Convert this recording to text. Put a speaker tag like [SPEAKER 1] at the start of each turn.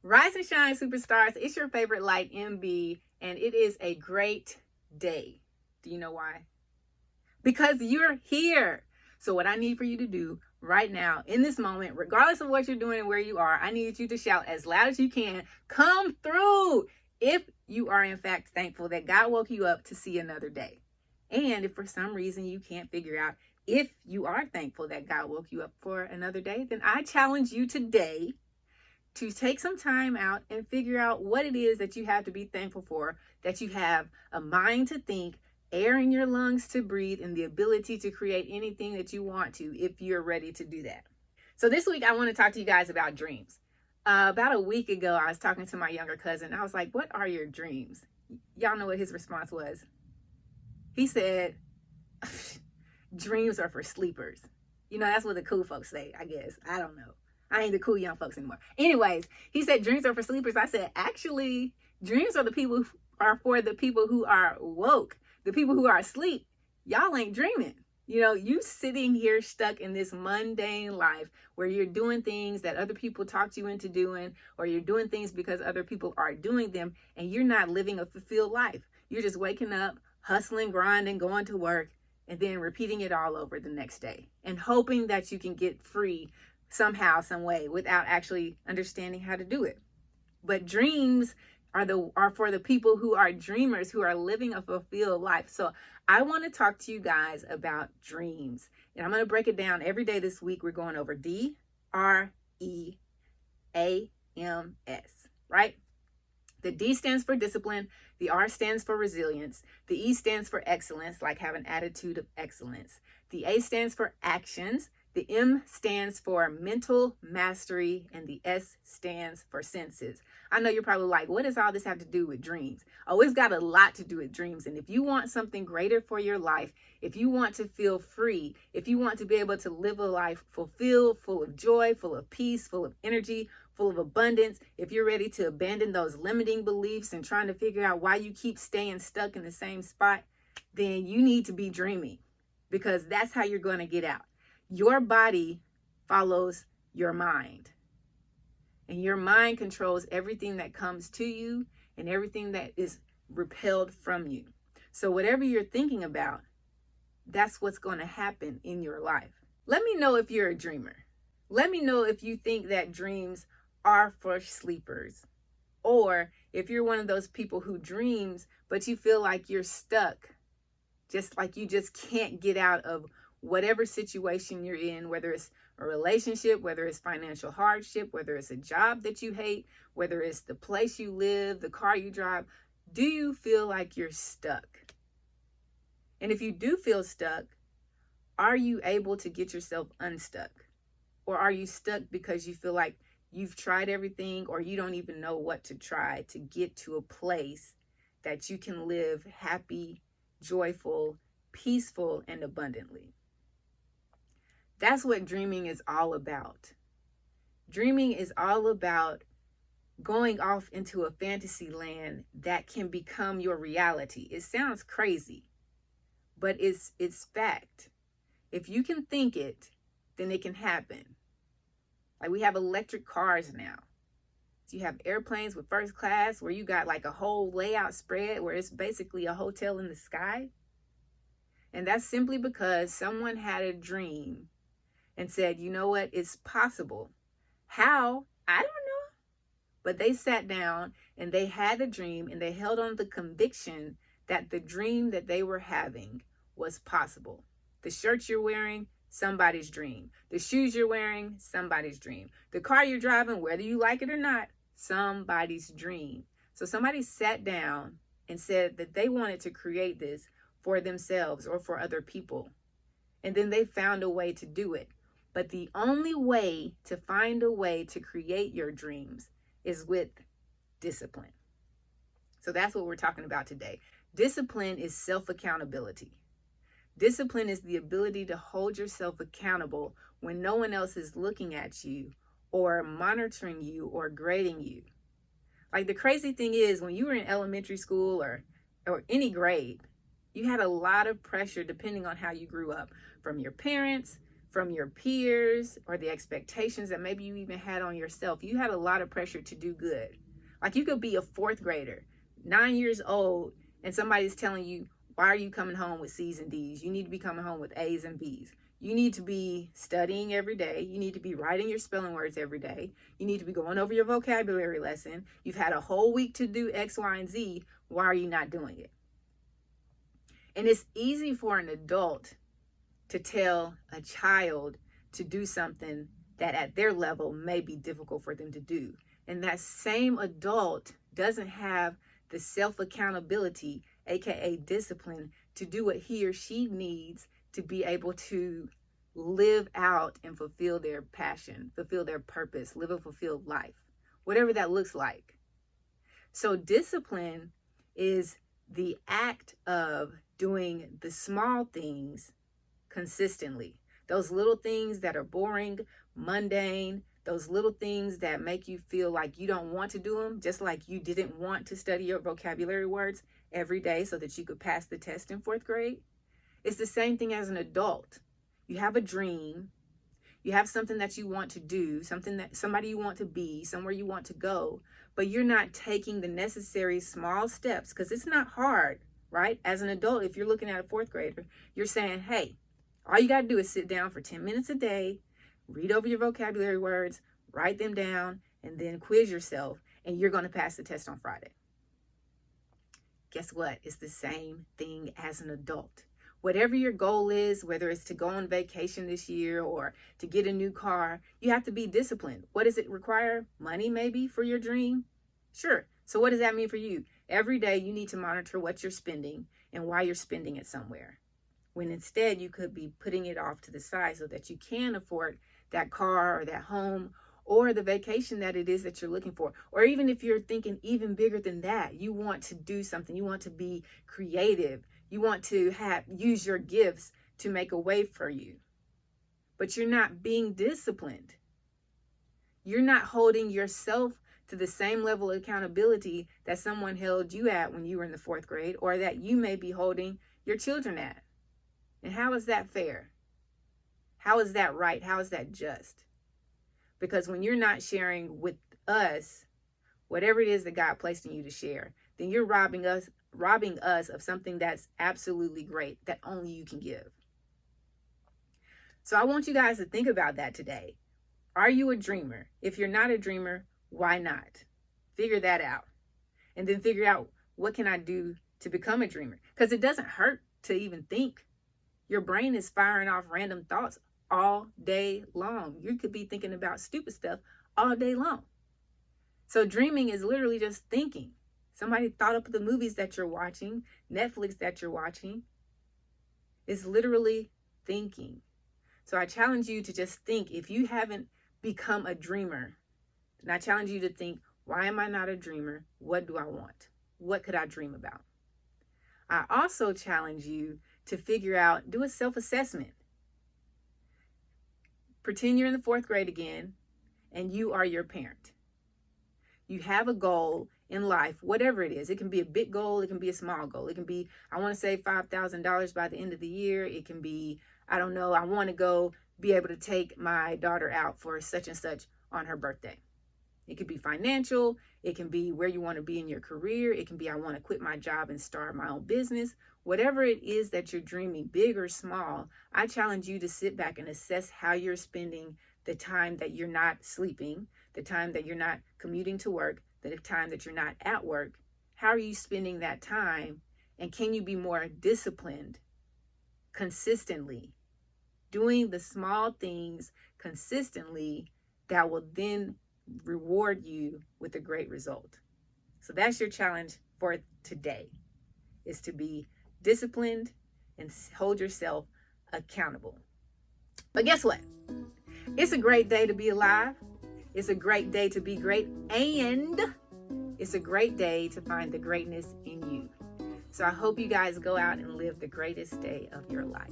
[SPEAKER 1] Rise and shine, superstars. It's your favorite light, MB, and it is a great day. Do you know why? Because you're here. So what I need for you to do right now, in this moment, regardless of what you're doing and where you are, I need you to shout as loud as you can, come through, if you are in fact thankful that God woke you up to see another day. And if for some reason you can't figure out if you are thankful that God woke you up for another day, then I challenge you today to take some time out and figure out what it is that you have to be thankful for, that you have a mind to think, air in your lungs to breathe, and the ability to create anything that you want to if you're ready to do that. So this week, I want to talk to you guys about dreams. About a week ago, I was talking to my younger cousin. I was like, what are your dreams? Y'all know what his response was. He said, dreams are for sleepers. You know, that's what the cool folks say, I guess. I don't know. I ain't the cool young folks anymore. Anyways, he said dreams are for sleepers. I said, actually, dreams are for the people who are woke. The people who are asleep, y'all ain't dreaming. You know, you sitting here stuck in this mundane life where you're doing things that other people talked you into doing, or you're doing things because other people are doing them, and you're not living a fulfilled life. You're just waking up, hustling, grinding, going to work, and then repeating it all over the next day and hoping that you can get free somehow, some way, without actually understanding how to do it. But dreams are for the people who are dreamers, who are living a fulfilled life. So I want to talk to you guys about dreams, and I'm going to break it down every day this week. We're going over DREAMS, right? The D stands for discipline, the R stands for resilience, the E stands for excellence, like have an attitude of excellence. The A stands for actions, the M stands for mental mastery, and the S stands for senses. I know you're probably like, what does all this have to do with dreams? Oh, it's got a lot to do with dreams. And if you want something greater for your life, if you want to feel free, if you want to be able to live a life fulfilled, full of joy, full of peace, full of energy, full of abundance, if you're ready to abandon those limiting beliefs and trying to figure out why you keep staying stuck in the same spot, then you need to be dreaming, because that's how you're going to get out. Your body follows your mind, and your mind controls everything that comes to you and everything that is repelled from you. So whatever you're thinking about, that's what's going to happen in your life. Let me know if you're a dreamer. Let me know if you think that dreams are for sleepers, or if you're one of those people who dreams, but you feel like you're stuck, just like you just can't get out of whatever situation you're in, whether it's a relationship, whether it's financial hardship, whether it's a job that you hate, whether it's the place you live, the car you drive. Do you feel like you're stuck? And if you do feel stuck, are you able to get yourself unstuck? Or are you stuck because you feel like you've tried everything, or you don't even know what to try to get to a place that you can live happy, joyful, peaceful, and abundantly? That's what dreaming is all about. Dreaming is all about going off into a fantasy land that can become your reality. It sounds crazy, but it's fact. If you can think it, then it can happen. Like, we have electric cars now. So you have airplanes with first class where you got like a whole layout spread where it's basically a hotel in the sky. And that's simply because someone had a dream and said, you know what, it's possible. How? I don't know. But they sat down and they had a dream, and they held on the conviction that the dream that they were having was possible. The shirt you're wearing, somebody's dream. The shoes you're wearing, somebody's dream. The car you're driving, whether you like it or not, somebody's dream. So somebody sat down and said that they wanted to create this for themselves or for other people. And then they found a way to do it. But the only way to find a way to create your dreams is with discipline. So that's what we're talking about today. Discipline is self-accountability. Discipline is the ability to hold yourself accountable when no one else is looking at you or monitoring you or grading you. Like, the crazy thing is, when you were in elementary school or any grade, you had a lot of pressure, depending on how you grew up, from your parents, from your peers or the expectations that maybe you even had on yourself. You had a lot of pressure to do good. Like you could be a fourth grader, 9 years old, and somebody's telling you, why are you coming home with C's and D's? You need to be coming home with A's and B's. You need to be studying every day. You need to be writing your spelling words every day. You need to be going over your vocabulary lesson. You've had a whole week to do X, Y, and Z. Why are you not doing it? And it's easy for an adult to tell a child to do something that at their level may be difficult for them to do. And that same adult doesn't have the self-accountability, aka discipline, to do what he or she needs to be able to live out and fulfill their passion, fulfill their purpose, live a fulfilled life, whatever that looks like. So discipline is the act of doing the small things consistently. Those little things that are boring, mundane, those little things that make you feel like you don't want to do them, just like you didn't want to study your vocabulary words every day so that you could pass the test in 4th grade. It's the same thing as an adult. You have a dream, you have something that you want to do, somebody you want to be, somewhere you want to go, but you're not taking the necessary small steps because it's not hard, right? As an adult, if you're looking at a 4th grader, you're saying, hey, all you got to do is sit down for 10 minutes a day, read over your vocabulary words, write them down, and then quiz yourself, and you're going to pass the test on Friday. Guess what? It's the same thing as an adult. Whatever your goal is, whether it's to go on vacation this year or to get a new car, you have to be disciplined. What does it require? Money maybe for your dream? Sure. So what does that mean for you? Every day you need to monitor what you're spending and why you're spending it somewhere. When instead you could be putting it off to the side so that you can afford that car or that home or the vacation that it is that you're looking for. Or even if you're thinking even bigger than that, you want to do something, you want to be creative, you want to use your gifts to make a way for you. But you're not being disciplined. You're not holding yourself to the same level of accountability that someone held you at when you were in the 4th grade or that you may be holding your children at. And how is that fair? How is that right? How is that just? Because when you're not sharing with us whatever it is that God placed in you to share, then you're robbing us of something that's absolutely great that only you can give. So I want you guys to think about that today. Are you a dreamer? If you're not a dreamer, why not? Figure that out. And then figure out, what can I do to become a dreamer? Because it doesn't hurt to even think. Your brain is firing off random thoughts all day long. You could be thinking about stupid stuff all day long. So dreaming is literally just thinking. Somebody thought up the movies that you're watching, Netflix that you're watching. It's literally thinking. So I challenge you to just think. If you haven't become a dreamer, then I challenge you to think, why am I not a dreamer? What do I want? What could I dream about? I also challenge you to figure out, do a self-assessment. Pretend you're in the 4th grade again, and you are your parent. You have a goal in life, whatever it is. It can be a big goal. It can be a small goal. It can be, I want to save $5,000 by the end of the year. It can be, I don't know, I want to go be able to take my daughter out for such and such on her birthday. It could be financial. It can be where you want to be in your career. It can be, I want to quit my job and start my own business. Whatever it is that you're dreaming, big or small, I challenge you to sit back and assess how you're spending the time that you're not sleeping, the time that you're not commuting to work, the time that you're not at work. How are you spending that time? And can you be more disciplined consistently? Doing the small things consistently that will then reward you with a great result. So that's your challenge for today, is to be disciplined and hold yourself accountable. But guess what? It's a great day to be alive. It's a great day to be great. And it's a great day to find the greatness in you. So I hope you guys go out and live the greatest day of your life.